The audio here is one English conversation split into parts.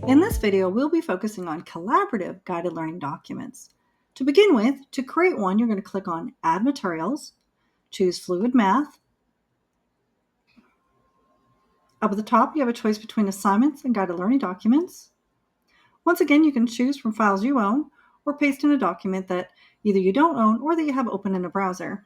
In this video, we'll be focusing on collaborative guided learning documents. To begin with, to create one, you're going to click on Add Materials, choose FluidMath. Up at the top, you have a choice between assignments and guided learning documents. Once again, you can choose from files you own or paste in a document that either you don't own or that you have open in a browser.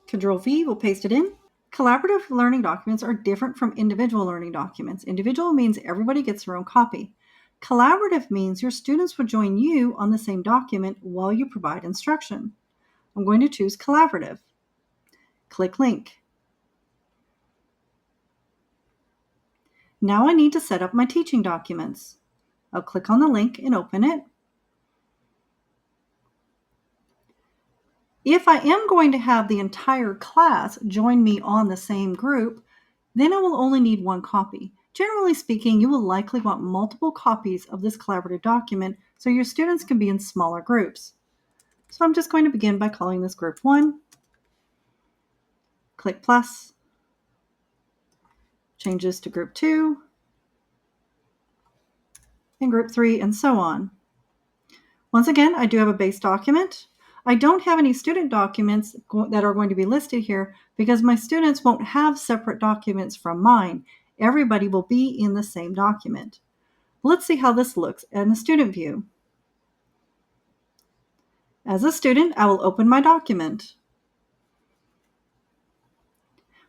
Control-V will paste it in. Collaborative learning documents are different from individual learning documents. Individual means everybody gets their own copy. Collaborative means your students will join you on the same document while you provide instruction. I'm going to choose Collaborative. Click Link. Now I need to set up my teaching documents. I'll click on the link and open it. If I am going to have the entire class join me on the same group, then I will only need one copy. Generally speaking, you will likely want multiple copies of this collaborative document so your students can be in smaller groups. So I'm just going to begin by calling this group 1. Click plus. Change this to group 2. And group 3, and so on. Once again, I do have a base document. I don't have any student documents that are going to be listed here because my students won't have separate documents from mine. Everybody will be in the same document. Let's see how this looks in the student view. As a student, I will open my document.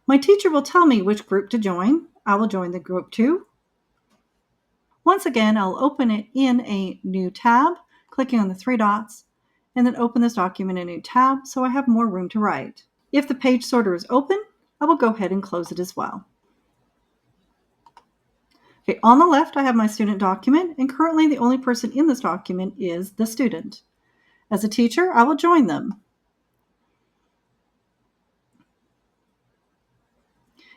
My teacher will tell me which group to join. I will join the group 2. Once again, I'll open it in a new tab, clicking on the 3 dots, and then open this document in a new tab so I have more room to write. If the page sorter is open, I will go ahead and close it as well. Okay, on the left, I have my student document, and currently the only person in this document is the student. As a teacher, I will join them.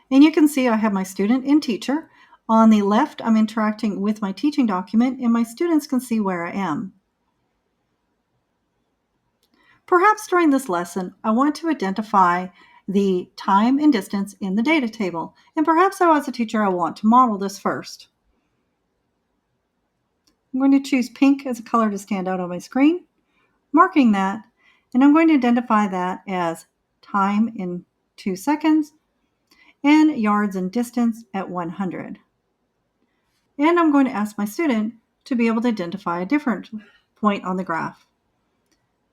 And you can see I have my student and teacher. On the left, I'm interacting with my teaching document, and my students can see where I am. Perhaps during this lesson, I want to identify the time and distance in the data table, and perhaps as a teacher, I want to model this first. I'm going to choose pink as a color to stand out on my screen, marking that, and I'm going to identify that as time in 2 seconds and yards and distance at 100. And I'm going to ask my student to be able to identify a different point on the graph,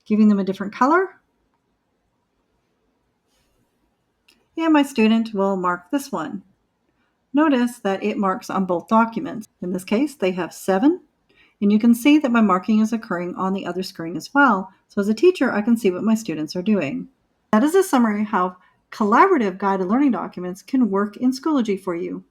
giving them a different color. And my student will mark this one. Notice that it marks on both documents. In this case, they have 7, and you can see that my marking is occurring on the other screen as well. So as a teacher, I can see what my students are doing. That is a summary of how collaborative guided learning documents can work in Schoology for you.